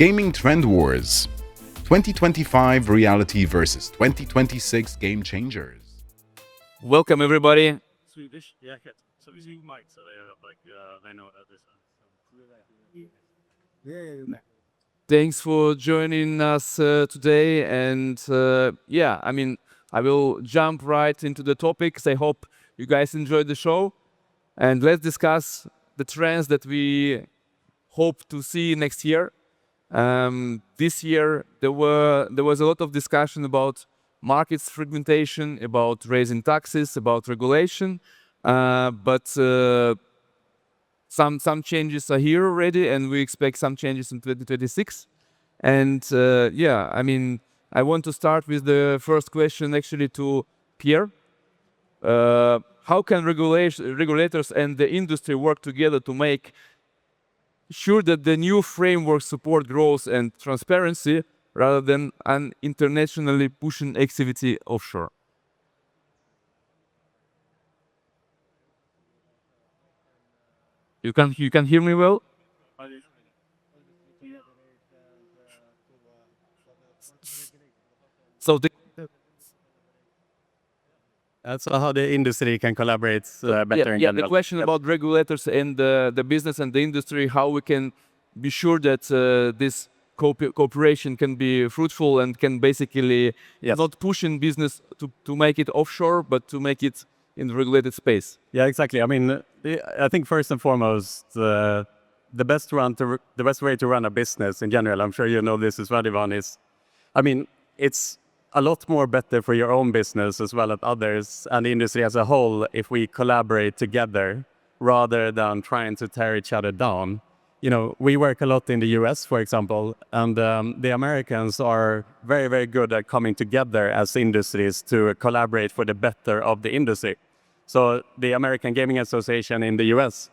Gaming Trend Wars 2025 Reality versus 2026 Game Changers. Welcome everybody. Swedish? Yeah, okay. So we use mic, so they know that this. Thanks for joining us today. And I will jump right into the topics. I hope you guys enjoyed the show. And let's discuss the trends that we hope to see next year. This year, there was a lot of discussion about markets fragmentation, about raising taxes, about regulation. But some changes are here already, and we expect some changes in 2026. And I want to start with the first question actually to Pierre. How can regulators and the industry work together to make sure that the new frameworks support growth and transparency rather than an internationally pushing activity offshore? You can hear me well? So That's how the industry can collaborate better. The question about regulators and the business and the industry, how we can be sure that this cooperation can be fruitful and can basically not pushing business to make it offshore, but to make it in the regulated space. Yeah, exactly. I mean, I think first and foremost, the best way to run a business in general, I'm sure you know this as well, Ivan, is, it's a lot more better for your own business as well as others and the industry as a whole if we collaborate together rather than trying to tear each other down. You know, we work a lot in the US, for example, and the Americans are very, very good at coming together as industries to collaborate for the better of the industry. So the American Gaming Association in the US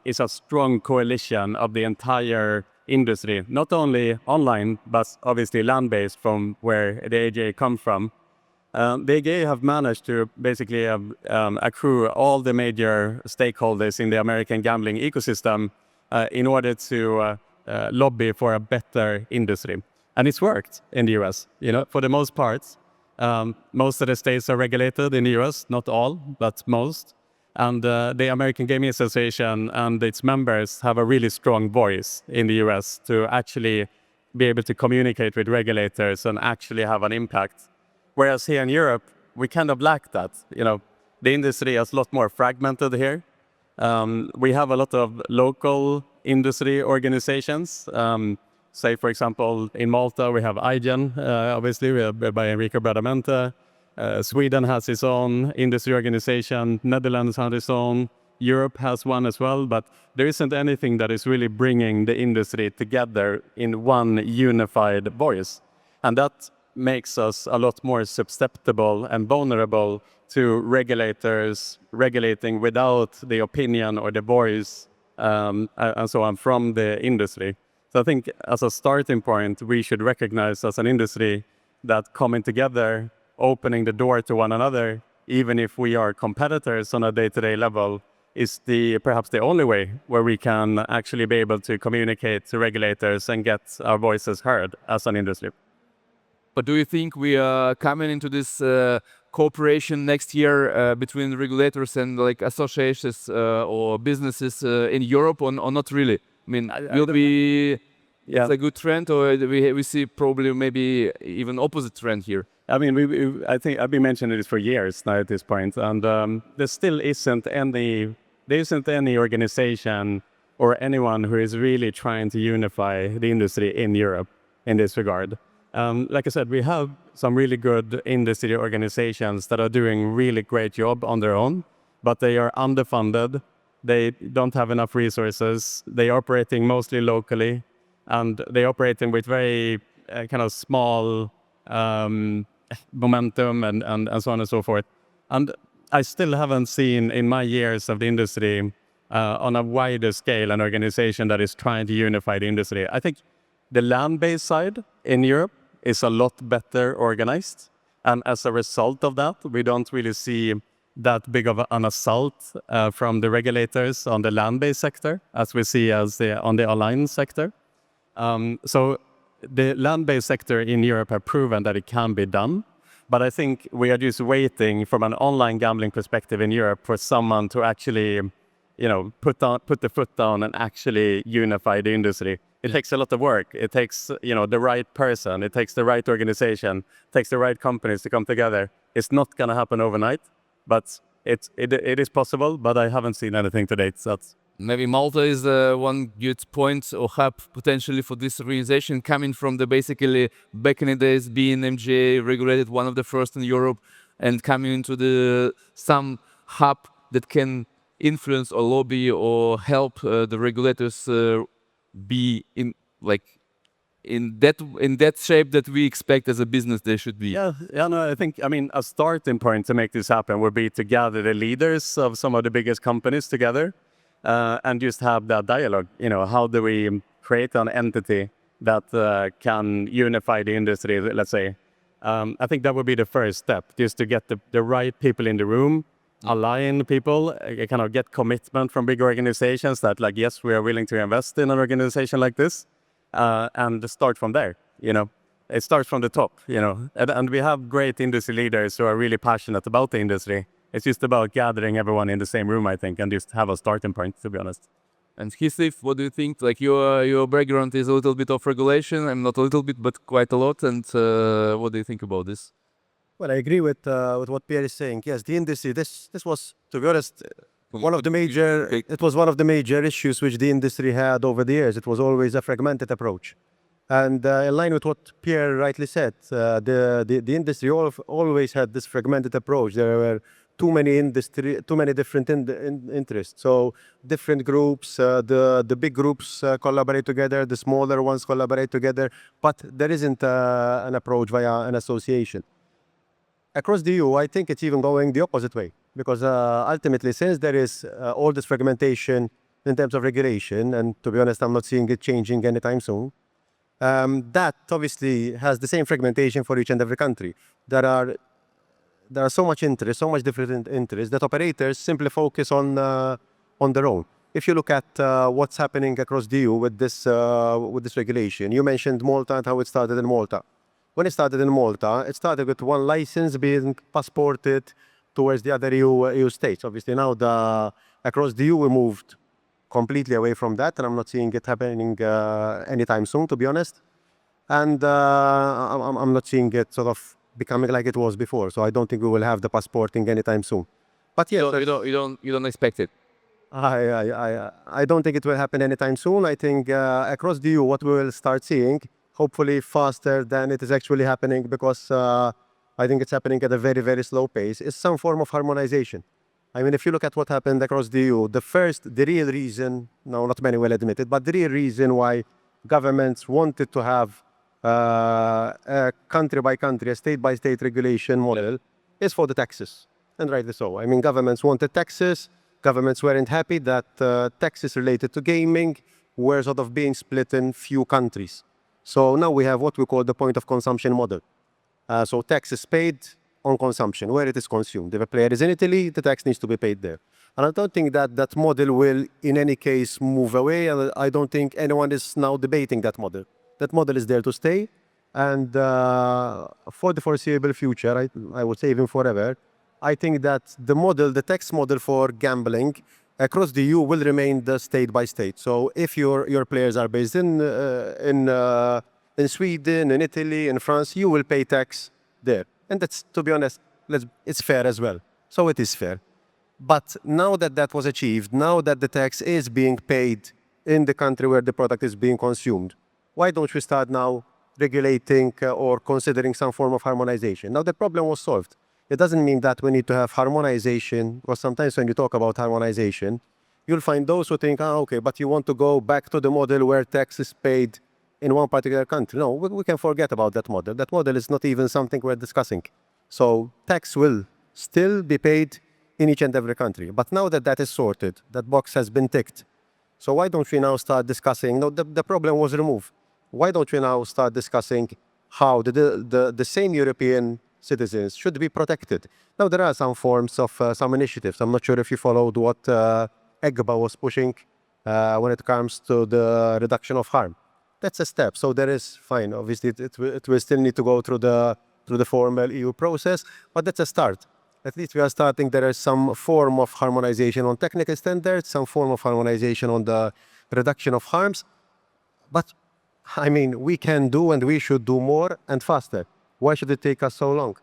is a strong coalition of the entire industry, not only online, but obviously land-based from where the AGA comes from. The AGA have managed to basically accrue all the major stakeholders in the American gambling ecosystem in order to lobby for a better industry. And it's worked in the US, you know, for the most part. Most of the states are regulated in the US, not all, but most. And the American Gaming Association and its members have a really strong voice in the US to actually be able to communicate with regulators and actually have an impact. Whereas here in Europe, we kind of lack that. You know, the industry is a lot more fragmented here. We have a lot of local industry organizations. Say, for example, in Malta, we have IGEN, obviously, by Enrico Bradamante. Sweden has its own industry organization, Netherlands has its own, Europe has one as well, but there isn't anything that is really bringing the industry together in one unified voice. And that makes us a lot more susceptible and vulnerable to regulators regulating without the opinion or the voice and so on from the industry. So I think as a starting point, we should recognize as an industry that coming together, opening the door to one another, even if we are competitors on a day-to-day level, is perhaps the only way where we can actually be able to communicate to regulators and get our voices heard as an industry. But do you think we are coming into this cooperation next year between regulators and like associations or businesses in Europe or not really? I mean, will be it's a good trend, or we see probably maybe even opposite trend here? I mean, I think I've been mentioning this for years now at this point, and there still isn't any organization or anyone who is really trying to unify the industry in Europe in this regard. Like I said, we have some really good industry organizations that are doing really great job on their own, but they are underfunded. They don't have enough resources. They are operating mostly locally, and they operating with very kind of small momentum and so on and so forth. And I still haven't seen in my years of the industry on a wider scale an organization that is trying to unify the industry. I think the land-based side in Europe is a lot better organized. And as a result of that, we don't really see that big of an assault from the regulators on the land-based sector as we see on the online sector. So the land-based sector in Europe have proven that it can be done. But I think we are just waiting from an online gambling perspective in Europe for someone to actually, put the foot down and actually unify the industry. It takes a lot of work. It takes, the right person. It takes the right organization. It takes the right companies to come together. It's not going to happen overnight, but it is possible. But I haven't seen anything to date. So that's Maybe Malta is one good point or hub potentially for this organization, coming from the basically back in the days being MGA regulated, one of the first in Europe, and coming into some hub that can influence or lobby or help the regulators be in that shape that we expect as a business they should be. Yeah, no, I mean, a starting point to make this happen would be to gather the leaders of some of the biggest companies together. And just have that dialogue. How do we create an entity that can unify the industry, let's say. I think that would be the first step, just to get the right people in the room, align people, kind of get commitment from big organizations that yes, we are willing to invest in an organization like this, and start from there. It starts from the top, and we have great industry leaders who are really passionate about the industry. It's just about gathering everyone in the same room, I think, and just have a starting point, to be honest. And Heathcliff, what do you think? Your background is a little bit of regulation. I'm not a little bit, but quite a lot. And what do you think about this? Well, I agree with what Pierre is saying. Yes, the industry. This was, to be honest, one of the major. It was one of the major issues which the industry had over the years. It was always a fragmented approach, and in line with what Pierre rightly said, the industry always had this fragmented approach. There were too many different interests. So different groups, the big groups collaborate together, the smaller ones collaborate together, but there isn't an approach via an association. Across the EU, I think it's even going the opposite way, because ultimately, since there is all this fragmentation in terms of regulation, and to be honest, I'm not seeing it changing anytime soon, that obviously has the same fragmentation for each and every country. There are so much interest, so much different interests that operators simply focus on their own. If you look at what's happening across the EU with this regulation, you mentioned Malta and how it started in Malta. When it started in Malta, it started with one license being passported towards the other EU states. Obviously, now across the EU we moved completely away from that, and I'm not seeing it happening anytime soon, to be honest. And I'm not seeing it sort of becoming like it was before. So I don't think we will have the passporting anytime soon. But yes, you don't expect it. I don't think it will happen anytime soon. I think across the EU, what we will start seeing, hopefully faster than it is actually happening, because I think it's happening at a very, very slow pace, is some form of harmonization. I mean, if you look at what happened across the EU, the real reason, no, not many will admit it, but the real reason why governments wanted to have a country by country, a state by state regulation model is for the taxes, and rightly so. I mean, governments wanted taxes. Governments weren't happy that taxes related to gaming were sort of being split in few countries. So now we have what we call the point of consumption model. So tax is paid on consumption, where it is consumed. If a player is in Italy, the tax needs to be paid there. And I don't think that model will, in any case, move away. And I don't think anyone is now debating that model. That model is there to stay. And for the foreseeable future, I would say even forever, I think that the tax model for gambling across the EU will remain the state by state. So if your players are based in Sweden, in Italy, in France, you will pay tax there. And that's, to be honest, it's fair as well. So it is fair. But now that was achieved, now that the tax is being paid in the country where the product is being consumed, why don't we start now regulating or considering some form of harmonization? Now the problem was solved. It doesn't mean that we need to have harmonization, because sometimes when you talk about harmonization, you'll find those who think, okay, but you want to go back to the model where tax is paid in one particular country. No, we can forget about that model. That model is not even something we're discussing. So tax will still be paid in each and every country. But now that is sorted, that box has been ticked. So why don't we now start discussing, no, the problem was removed. Why don't we now start discussing how the same European citizens should be protected? Now, there are some forms of some initiatives. I'm not sure if you followed what EGBA was pushing when it comes to the reduction of harm. that's a step. So there is fine. Obviously, it will still need to go through the formal EU process, but that's a start. At least we are starting. There is some form of harmonization on technical standards, some form of harmonization on the reduction of harms. But I mean, we can do and we should do more and faster. Why should it take us so long?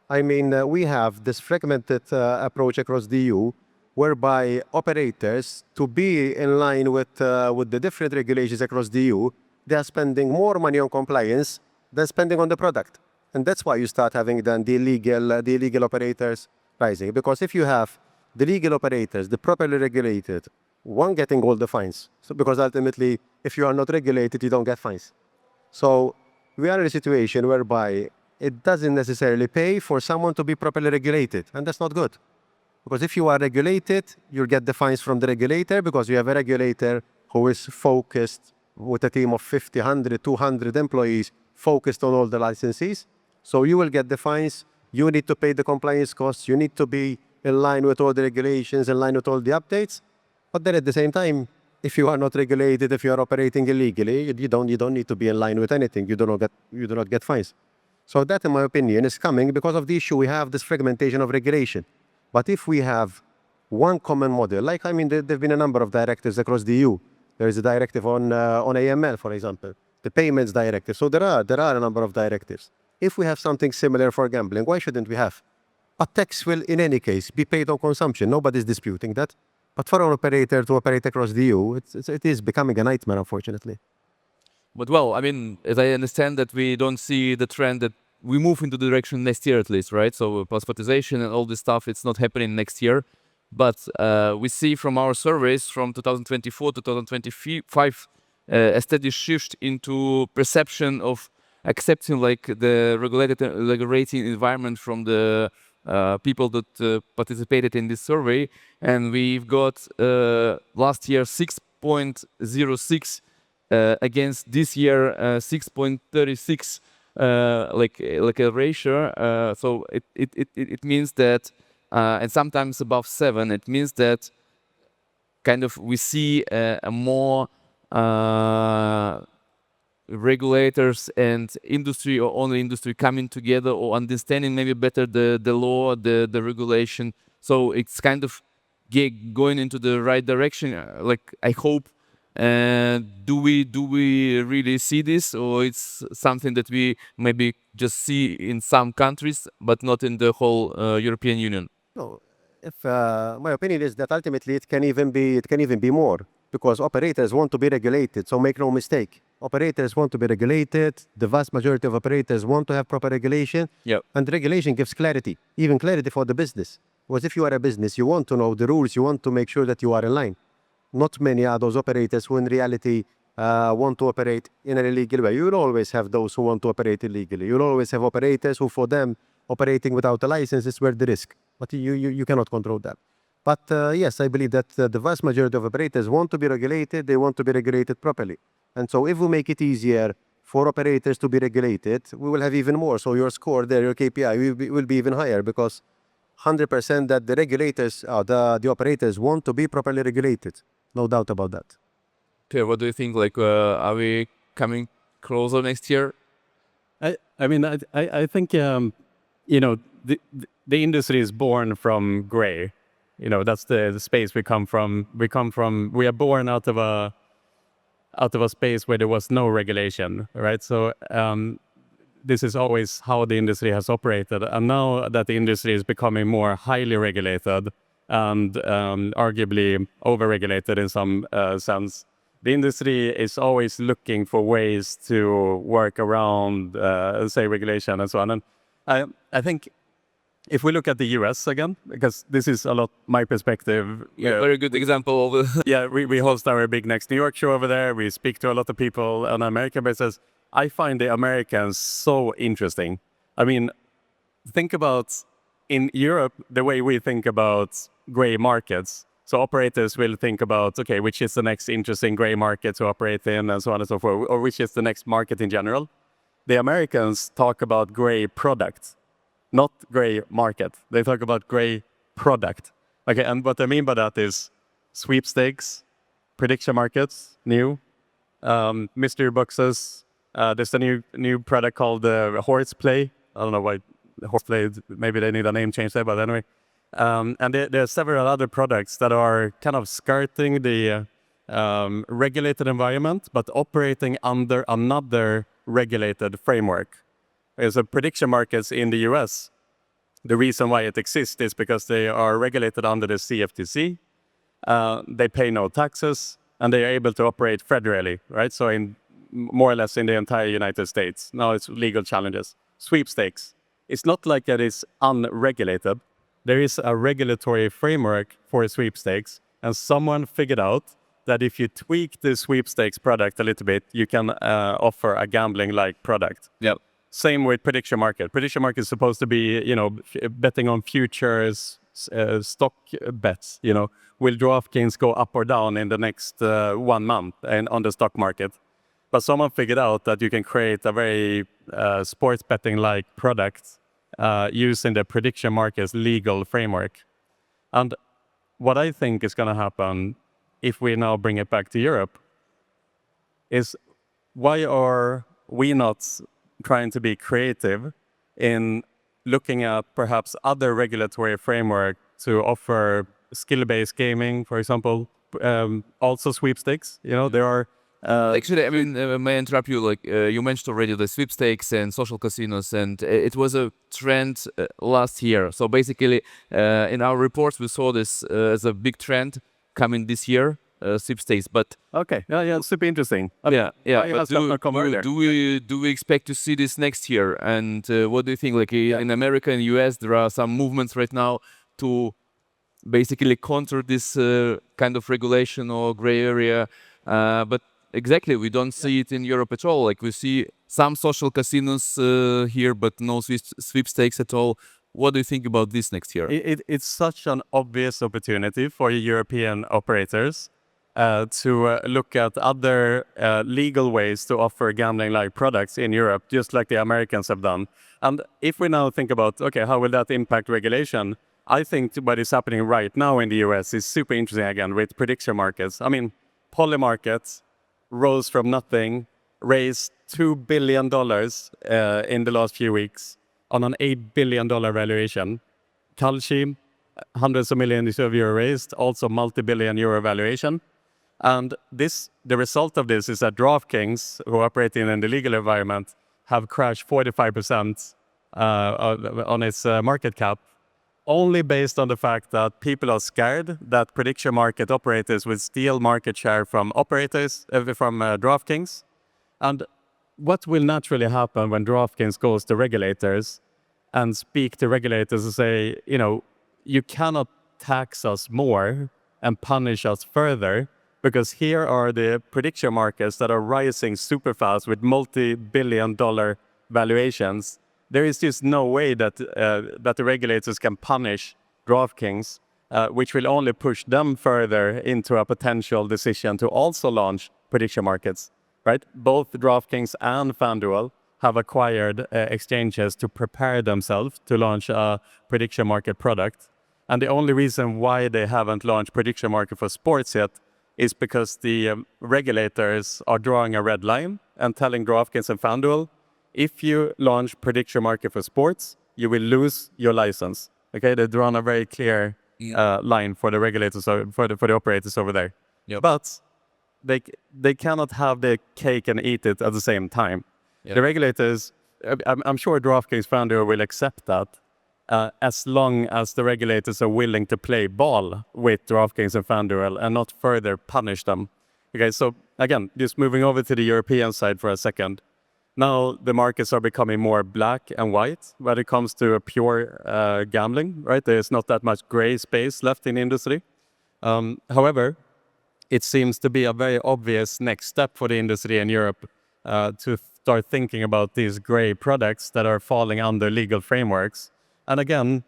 I mean, we have this fragmented approach across the EU, whereby operators, to be in line with the different regulations across the EU, they are spending more money on compliance than spending on the product. And that's why you start having then the illegal operators rising. Because if you have the legal operators, the properly regulated, one getting all the fines. So because ultimately, if you are not regulated, you don't get fines. So we are in a situation whereby it doesn't necessarily pay for someone to be properly regulated. And that's not good. Because if you are regulated, you get the fines from the regulator because you have a regulator who is focused with a team of 50, 100, 200 employees focused on all the licenses. So you will get the fines. You need to pay the compliance costs. You need to be in line with all the regulations, in line with all the updates. But then at the same time, if you are not regulated, if you are operating illegally, you don't need to be in line with anything. You do not get fines. So that, in my opinion, is coming because of the issue we have, this fragmentation of regulation. But if we have one common model, like, I mean, there have been a number of directives across the EU. There is a directive on AML, for example, the payments directive. So there are a number of directives. If we have something similar for gambling, why shouldn't we have? A tax will, in any case, be paid on consumption. Nobody's disputing that. But for an operator to operate across the EU, it is becoming a nightmare, unfortunately. But well, I mean, as I understand that we don't see the trend that we move into the direction next year at least, right? So passportization and all this stuff, it's not happening next year. But we see from our surveys from 2024 to 2025 a steady shift into perception of accepting like the regulating environment from the people that participated in this survey. And we've got last year 6.06 against this year 6.36 like a ratio. So it means that and sometimes above 7. It means that kind of we see a more regulators and industry or only industry coming together or understanding maybe better the law, the regulation. So it's kind of going into the right direction. Like I hope. Do we really see this, or it's something that we maybe just see in some countries, but not in the whole European Union? No, if my opinion is that ultimately it can even be more, because operators want to be regulated. So make no mistake, operators want to be regulated. The vast majority of operators want to have proper regulation. Yep. And regulation gives clarity, even clarity for the business. Because if you are a business, you want to know the rules. You want to make sure that you are in line. Not many are those operators who in reality want to operate in an illegal way. You will always have those who want to operate illegally. You'll always have operators who, for them, operating without a license is worth the risk. But you cannot control that. But yes, I believe that the vast majority of operators want to be regulated. They want to be regulated properly. And so if we make it easier for operators to be regulated, we will have even more. So your score there, your KPI will be even higher, because 100% that the regulators, the operators want to be properly regulated. No doubt about that. Pierre, what do you think? Like, are we coming closer next year? I mean, I think you know, the industry is born from gray. You know, that's the space we come from. We are born out of a space where there was no regulation, right? So this is always how the industry has operated. And now that the industry is becoming more highly regulated and arguably over-regulated in some sense, the industry is always looking for ways to work around, say, regulation and so on. And I think if we look at the US again, because this is a lot my perspective. Yeah, very good example of Yeah, we host our big Next New York show over there. We speak to a lot of people on an American basis. I find the Americans so interesting. I mean, think about in Europe, the way we think about gray markets. So operators will think about, okay, which is the next interesting gray market to operate in and so on and so forth, or which is the next market in general. The Americans talk about gray product, not gray market. They talk about gray product. Okay, and what I mean by that is sweepstakes, prediction markets, new, mystery boxes. There's a new product called Horseplay. I don't know why Horseplay, maybe they need a name change there, but anyway. And there are several other products that are kind of skirting the regulated environment, but operating under another regulated framework. There's a prediction markets in the US. The reason why it exists is because they are regulated under the CFTC. They pay no taxes, and they are able to operate federally, right? So in more or less in the entire United States. Now it's legal challenges. Sweepstakes. It's not like it is unregulated. There is a regulatory framework for sweepstakes, and someone figured out that if you tweak the sweepstakes product a little bit, you can offer a gambling-like product. Yep. Same with prediction market. Prediction market is supposed to be, betting on futures, stock bets. Will DraftKings go up or down in the next 1 month and on the stock market? But someone figured out that you can create a very sports betting-like product using the prediction market's legal framework. And what I think is going to happen if we now bring it back to Europe is, why are we not trying to be creative in looking at perhaps other regulatory framework to offer skill-based gaming, for example, also sweepstakes? There are... Actually, I mean, may I interrupt you? You mentioned already the sweepstakes and social casinos, and it was a trend last year. So basically, in our reports, we saw this as a big trend coming this year, sweepstakes. But okay, yeah, super interesting. Yeah. But do we expect to see this next year? And what do you think? In America and US, there are some movements right now to basically counter this kind of regulation or gray area, but exactly, we don't see it in Europe at all. We see some social casinos here, but no sweepstakes at all. What do you think about this next year? It's such an obvious opportunity for European operators to look at other legal ways to offer gambling-like products in Europe, just like the Americans have done. And if we now think about, okay, how will that impact regulation? I think what is happening right now in the US is super interesting again with prediction markets. I mean, Polymarket rose from nothing, raised $2 billion in the last few weeks on an $8 billion valuation. Kalshi, hundreds of millions of euro raised, also multi-billion euro valuation. And the result of this is that DraftKings, who operate in the legal environment, have crashed 45% on its market cap, only based on the fact that people are scared that prediction market operators will steal market share from DraftKings. And what will naturally happen when DraftKings goes to regulators and speak to regulators and say, you cannot tax us more and punish us further, because here are the prediction markets that are rising super fast with multi-billion-dollar valuations. There is just no way that the regulators can punish DraftKings, which will only push them further into a potential decision to also launch prediction markets, right? Both DraftKings and FanDuel have acquired exchanges to prepare themselves to launch a prediction market product. And the only reason why they haven't launched prediction market for sports yet is because the regulators are drawing a red line and telling DraftKings and FanDuel, if you launch prediction market for sports, you will lose your license. Okay, they've drawn a very clear line for the regulators, for the operators over there. Yep. But they cannot have the cake and eat it at the same time. Yep. The regulators, I'm sure DraftKings FanDuel will accept that as long as the regulators are willing to play ball with DraftKings and FanDuel and not further punish them. Okay, so again, just moving over to the European side for a second. Now the markets are becoming more black and white when it comes to pure gambling, right? There's not that much gray space left in the industry. However, it seems to be a very obvious next step for the industry in Europe to start thinking about these gray products that are falling under legal frameworks. And again,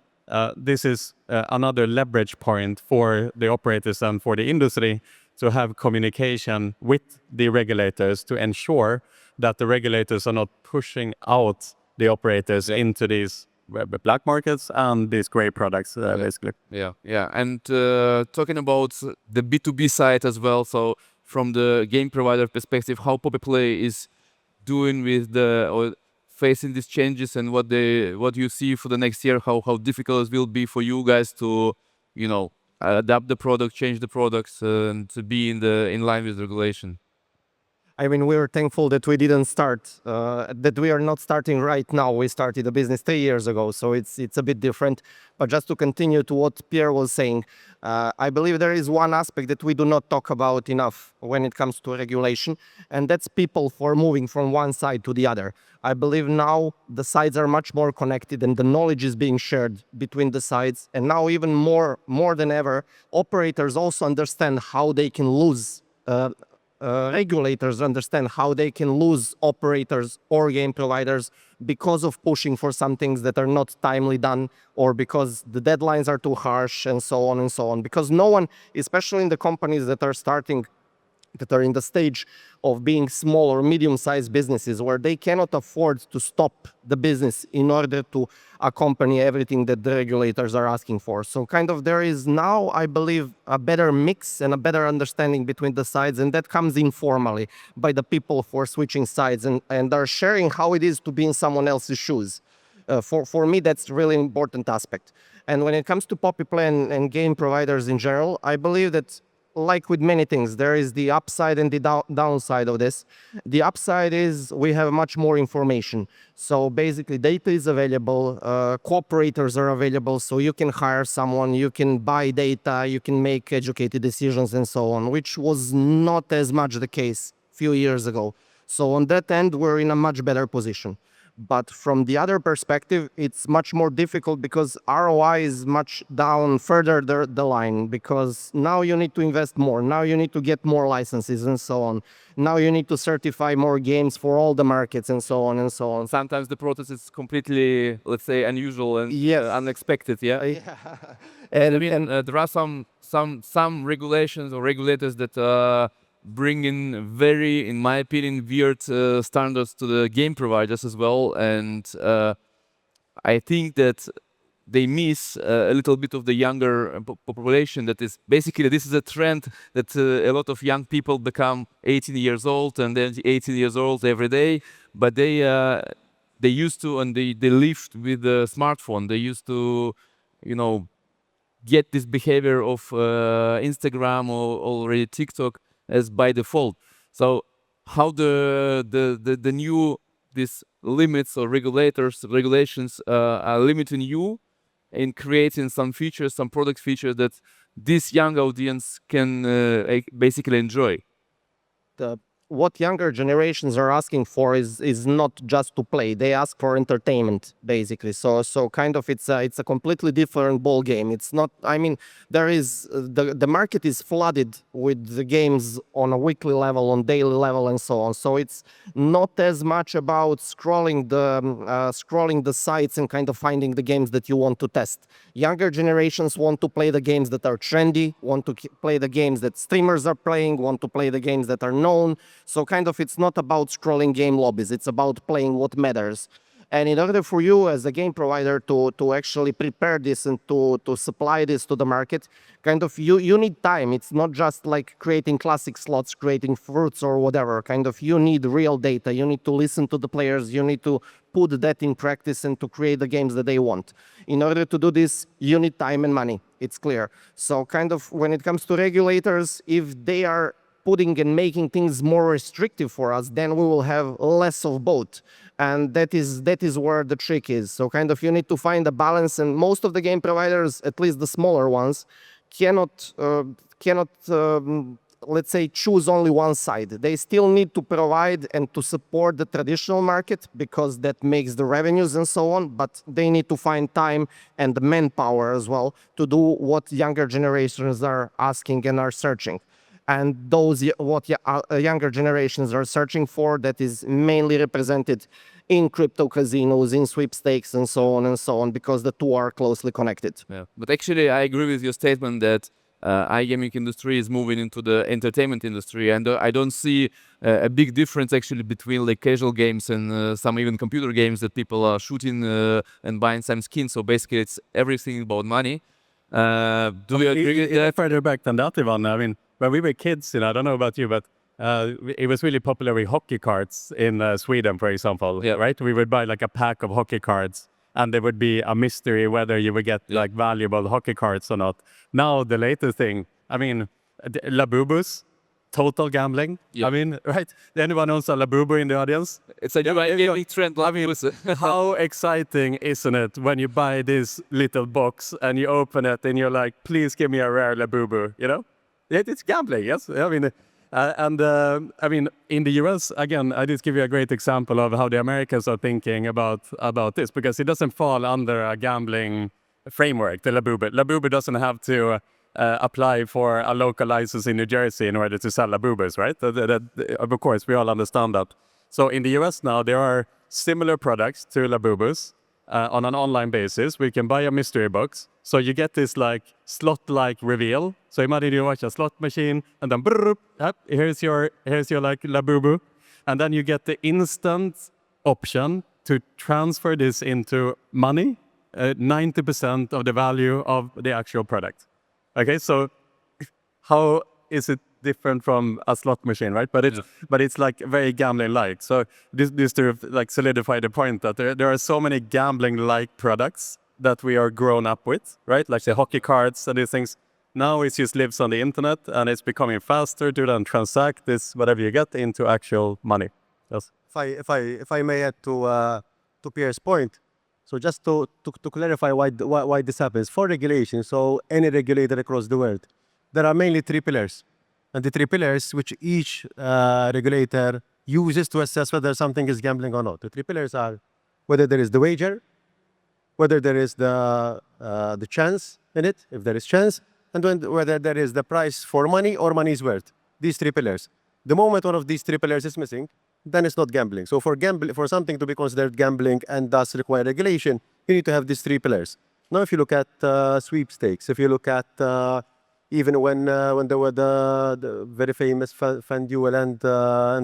this is another leverage point for the operators and for the industry to have communication with the regulators to ensure that the regulators are not pushing out the operators into these black markets and these gray products, basically. Yeah. And talking about the B2B side as well, so from the game provider perspective, how Popiplay is doing with or facing these changes, and what you see for the next year, how difficult it will be for you guys to, adapt the product, change the products, and to be in line with regulation. I mean, we are thankful that we didn't start, that we are not starting right now. We started the business 3 years ago, so it's a bit different. But just to continue to what Pierre was saying, I believe there is one aspect that we do not talk about enough when it comes to regulation, and that's people for moving from one side to the other. I believe now the sides are much more connected and the knowledge is being shared between the sides. And now even more than ever, operators also understand how they can lose regulators understand how they can lose operators or game providers because of pushing for some things that are not timely done, or because the deadlines are too harsh, and so on and so on. Because no one, especially in the companies that are starting, that are in the stage of being small or medium-sized businesses, where they cannot afford to stop the business in order to accompany everything that the regulators are asking for. So kind of there is now, I believe, a better mix and a better understanding between the sides, and that comes informally by the people for switching sides and are sharing how it is to be in someone else's shoes. For me, that's a really important aspect. And when it comes to Popiplay and game providers in general, I believe that, like with many things, there is the upside and the downside of this. The upside is we have much more information. So basically data is available, cooperators are available, so you can hire someone, you can buy data, you can make educated decisions and so on, which was not as much the case a few years ago. So on that end, we're in a much better position. But from the other perspective, it's much more difficult because ROI is much down further the line, because now you need to invest more. Now you need to get more licenses and so on. Now you need to certify more games for all the markets and so on and so on. Sometimes the process is completely, let's say, unusual and unexpected. Yeah. And, I mean, there are some regulations or regulators that bring in very, in my opinion, weird standards to the game providers as well, and I think that they miss a little bit of the younger population. That is basically, this is a trend that a lot of young people become 18 years old and then 18 years old every day, but they used to, and they lived with the smartphone. They used to, get this behavior of Instagram or already TikTok as by default. So how the new these limits or regulations are limiting you in creating some features, some product features that this young audience can basically enjoy. What younger generations are asking for is not just to play. They ask for entertainment, basically. So kind of it's a completely different ball game. It's not. I mean, there is the market is flooded with the games on a weekly level, on daily level, and so on. So it's not as much about scrolling the sites and kind of finding the games that you want to test. Younger generations want to play the games that are trendy, want to play the games that streamers are playing, want to play the games that are known. So kind of it's not about scrolling game lobbies, it's about playing what matters. And in order for you as a game provider to actually prepare this and to supply this to the market, kind of you need time. It's not just like creating classic slots, creating fruits or whatever. Kind of you need real data. You need to listen to the players. You need to put that in practice and to create the games that they want. In order to do this, you need time and money. It's clear. So kind of when it comes to regulators, if they are putting and making things more restrictive for us, then we will have less of both. And that is where the trick is. So kind of you need to find a balance, and most of the game providers, at least the smaller ones, cannot let's say choose only one side. They still need to provide and to support the traditional market because that makes the revenues and so on, but they need to find time and the manpower as well to do what younger generations are asking and are searching. And those what younger generations are searching for, that is mainly represented in crypto casinos, in sweepstakes, and so on, because the two are closely connected. Yeah, but actually, I agree with your statement that iGaming industry is moving into the entertainment industry, and I don't see a big difference actually between like casual games and some even computer games that people are shooting and buying some skins. So basically, it's everything about money. Do you agree with that? Further back than that, Ivan, I mean, when we were kids, I don't know about you, but it was really popular with hockey cards in Sweden, for example, right? We would buy like a pack of hockey cards, and there would be a mystery whether you would get like valuable hockey cards or not. Now, the latest thing, I mean, Labubus, total gambling. I mean, right? Anyone owns a Labubu in the audience? It's a new gaming trend. I mean, how exciting isn't it when you buy this little box and you open it and you're like, please give me a rare Labubu, It's gambling, yes? I mean, I mean, in the US, again, I just give you a great example of how the Americans are thinking about this, because it doesn't fall under a gambling framework, the Labubu. Labubu doesn't have to apply for a local license in New Jersey in order to sell Labubus, right? Of course, we all understand that. So in the US now, there are similar products to Labubus on an online basis. We can buy a mystery box. So you get this like slot-like reveal. So imagine you watch a slot machine and then here's your like Labubu. And then you get the instant option to transfer this into money, 90% of the value of the actual product. Okay, so how is it different from a slot machine, right? But it's like very gambling-like. So this to like solidify the point that there are so many gambling-like products that we are grown up with, right? Like the hockey cards and these things. Now it just lives on the internet, and it's becoming faster to then transact this whatever you get into actual money. Yes. If I may add to Pierre's point. So just to clarify why this happens, for regulation, so any regulator across the world, there are mainly three pillars. And the three pillars which each regulator uses to assess whether something is gambling or not. The three pillars are whether there is the wager, whether there is the chance in it, if there is chance, and whether there is the price for money or money's worth. These three pillars. The moment one of these three pillars is missing, then it's not gambling. So for something to be considered gambling and thus require regulation, you need to have these three pillars. Now, if you look at sweepstakes, if you look at even when there were the very famous FanDuel and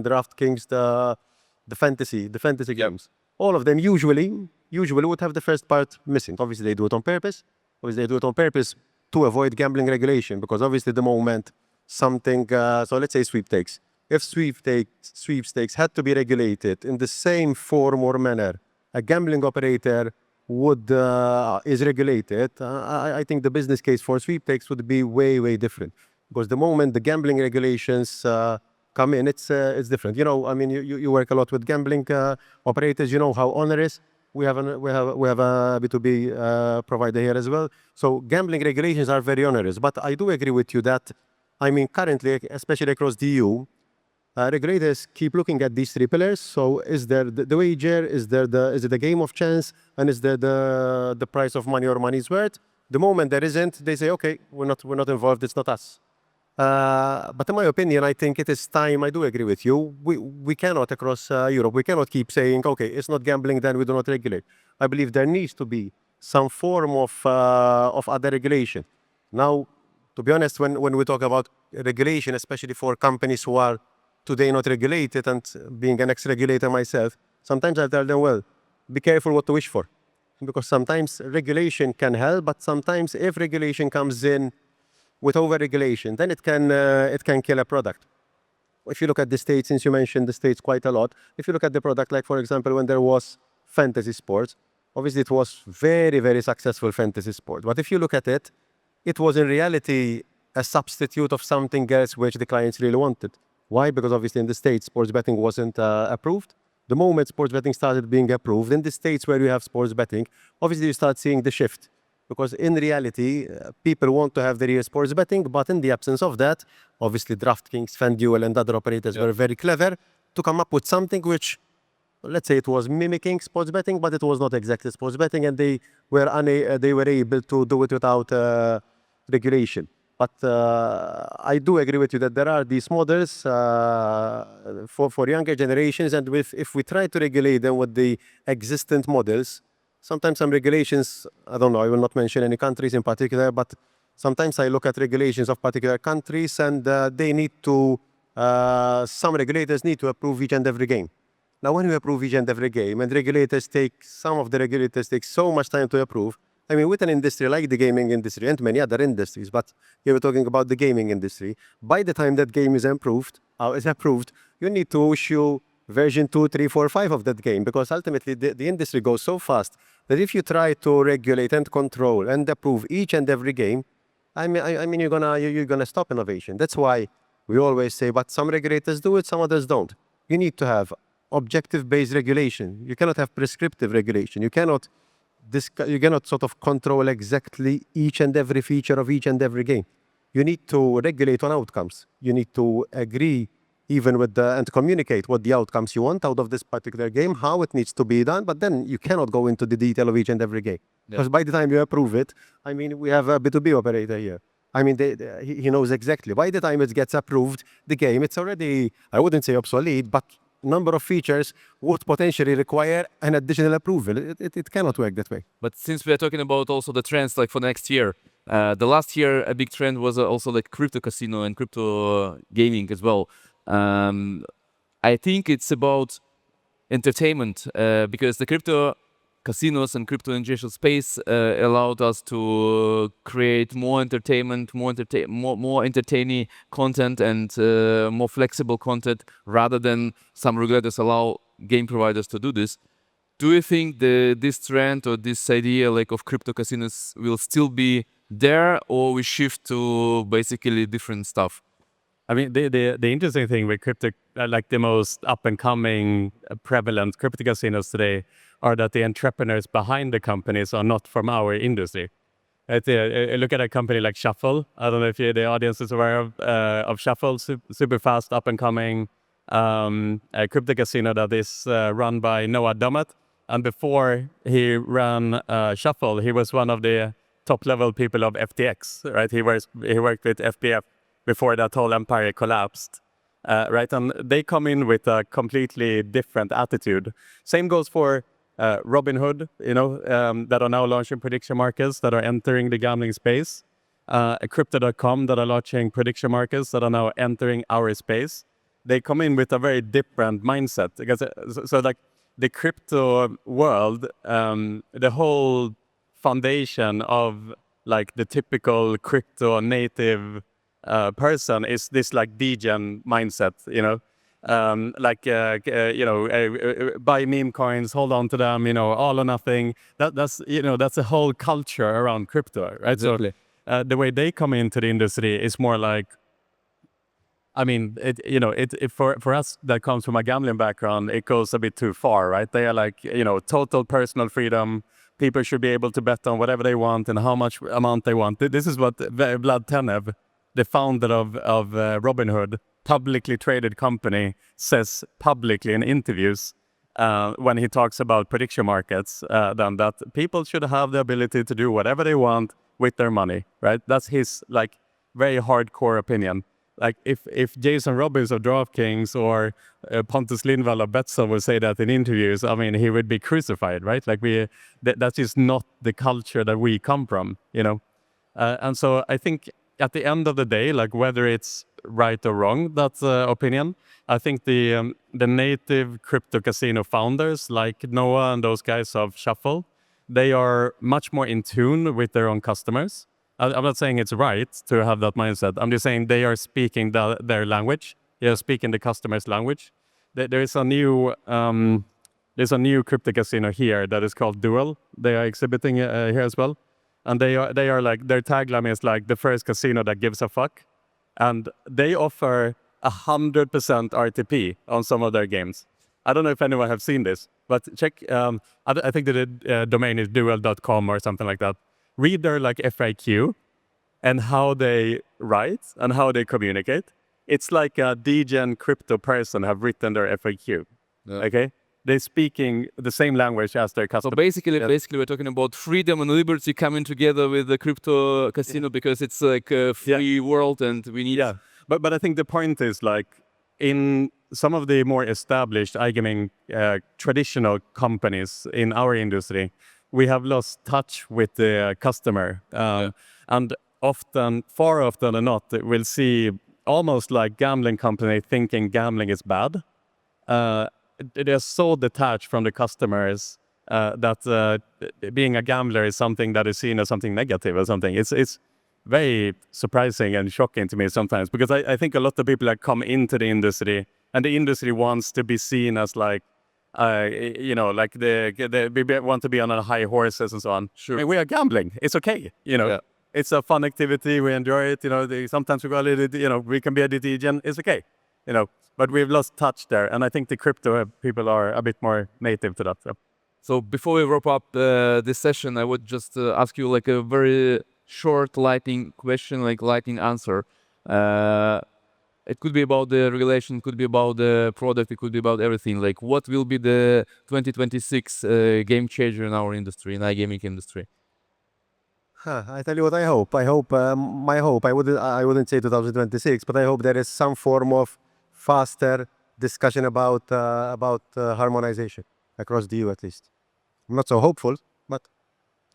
DraftKings, the fantasy games, all of them usually would have the first part missing. Obviously, they do it on purpose. To avoid gambling regulation, because obviously the moment something, so let's say sweepstakes. If sweepstakes had to be regulated in the same form or manner a gambling operator is regulated, I think the business case for sweepstakes would be way different. Because the moment the gambling regulations come in, it's different. I mean, you work a lot with gambling operators. You know how onerous. We have a B2B provider here as well. So gambling regulations are very onerous. But I do agree with you that, I mean, currently, especially across the EU, regulators keep looking at these three pillars. So is there the wager? Is it the game of chance? And is there the price of money or money's worth? The moment there isn't, they say, okay, we're not involved. It's not us. But in my opinion, I think it is time. I do agree with you. We cannot across Europe. We cannot keep saying, okay, it's not gambling, then we do not regulate. I believe there needs to be some form of other regulation. Now, to be honest, when we talk about regulation, especially for companies who are today not regulated, and being an ex-regulator myself, sometimes I tell them, well, be careful what to wish for. Because sometimes regulation can help, but sometimes if regulation comes in with over-regulation, then it can kill a product. If you look at the States, since you mentioned the States quite a lot, if you look at the product, like for example, when there was fantasy sports, obviously it was very successful fantasy sport. But if you look at it, it was in reality a substitute of something else which the clients really wanted. Why? Because obviously in the States, sports betting wasn't approved. The moment sports betting started being approved, in the States where you have sports betting, obviously you start seeing the shift. Because in reality, people want to have the real sports betting, but in the absence of that, obviously DraftKings, FanDuel and other operators were very clever to come up with something which, let's say it was mimicking sports betting, but it was not exactly sports betting, and they were able to do it without regulation. But I do agree with you that there are these models for younger generations, and if we try to regulate them with the existent models, sometimes some regulations, I don't know, I will not mention any countries in particular, but sometimes I look at regulations of particular countries and they need to, some regulators need to approve each and every game. Now, when we approve each and every game, and some of the regulators take so much time to approve, I mean, with an industry like the gaming industry and many other industries, but here we're talking about the gaming industry. By the time that game is approved, you need to issue version 2, 3, 4, 5 of that game, because ultimately the industry goes so fast that if you try to regulate and control and approve each and every game, I mean, you're gonna stop innovation. That's why we always say, but some regulators do it, some others don't. You need to have objective-based regulation. You cannot have prescriptive regulation. You cannot sort of control exactly each and every feature of each and every game. You need to regulate on outcomes. You need to agree even with and communicate what the outcomes you want out of this particular game, how it needs to be done, but then you cannot go into the detail of each and every game. Because by the time you approve it, I mean, we have a B2B operator here. I mean, he knows exactly. By the time it gets approved, the game, it's already, I wouldn't say obsolete, but number of features would potentially require an additional approval. It cannot work that way. But since we are talking about also the trends like for next year, the last year a big trend was also like crypto casino and crypto gaming as well. I think it's about entertainment because the crypto casinos and crypto ingestion space allowed us to create more entertainment, more entertaining content and more flexible content rather than some regulators allow game providers to do this. Do you think this trend or this idea like of crypto casinos will still be there, or we shift to basically different stuff? I mean, the interesting thing with crypto, like the most up and coming prevalent crypto casinos today, are that the entrepreneurs behind the companies are not from our industry. Look at a company like Shuffle. I don't know if the audience is aware of Shuffle, super fast, up and coming a crypto casino that is run by Noah Dummett. And before he ran Shuffle, he was one of the top level people of FTX, right? He worked with FPF before that whole empire collapsed, right? And they come in with a completely different attitude. Same goes for Robinhood, that are now launching prediction markets that are entering the gambling space. Crypto.com that are launching prediction markets that are now entering our space. They come in with a very different mindset. Because, so like the crypto world, the whole foundation of like the typical crypto native person is this like degen mindset, buy meme coins, hold on to them, all or nothing. That's a whole culture around crypto, right? Exactly. So the way they come into the industry is more like, I mean, for us that comes from a gambling background, it goes a bit too far, right? They are like, total personal freedom. People should be able to bet on whatever they want and how much amount they want. This is what Vlad Tenev, the founder of Robinhood, publicly traded company, says publicly in interviews when he talks about prediction markets, then that people should have the ability to do whatever they want with their money, right? That's his like very hardcore opinion. Like if Jason Robbins of DraftKings or Pontus Lindvall of Betsson would say that in interviews, I mean, he would be crucified, right? Like that is not the culture that we come from, and so I think at the end of the day, like whether it's right or wrong, that's opinion. I think the native crypto casino founders like Noah and those guys of Shuffle, they are much more in tune with their own customers. I'm not saying it's right to have that mindset. I'm just saying they are speaking their language. They are speaking the customer's language. There is a new crypto casino here that is called Duel. They are exhibiting here as well, and they are like, their tagline is like the first casino that gives a fuck, and they offer 100% RTP on some of their games. I don't know if anyone have seen this, but check. I think the domain is duel.com or something like that. Read their like FAQ and how they write and how they communicate. It's like a degen crypto person have written their FAQ. Yeah. Okay, they're speaking the same language as their customer. So basically, we're talking about freedom and liberty coming together with the crypto casino because it's like a free world and we need. Yeah, but I think the point is like in some of the more established iGaming traditional companies in our industry, we have lost touch with the customer. And far often than not, we'll see almost like gambling company thinking gambling is bad. They're so detached from the customers that being a gambler is something that is seen as something negative or something. It's very surprising and shocking to me sometimes, because I think a lot of people that come into the industry, and the industry wants to be seen as like, like we want to be on a high horses and so on. Sure. I mean, we are gambling. It's okay. Yeah. It's a fun activity. We enjoy it. Sometimes we go a little, we can be a detergent. It's okay. But we've lost touch there. And I think the crypto people are a bit more native to that. So before we wrap up this session, I would just ask you like a very short lightning question, like lightning answer. It could be about the regulation, could be about the product, it could be about everything. Like, what will be the 2026 game changer in our industry, in iGaming industry? I tell you what I hope. My hope. I wouldn't say 2026, but I hope there is some form of faster discussion about harmonization across the EU at least. I'm not so hopeful, but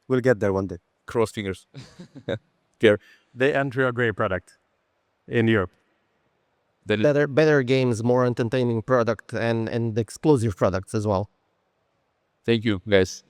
we'll get there one day. Cross fingers. Pierre, they enter a great product in Europe. Better games, more entertaining product, and exclusive products as well. Thank you, guys.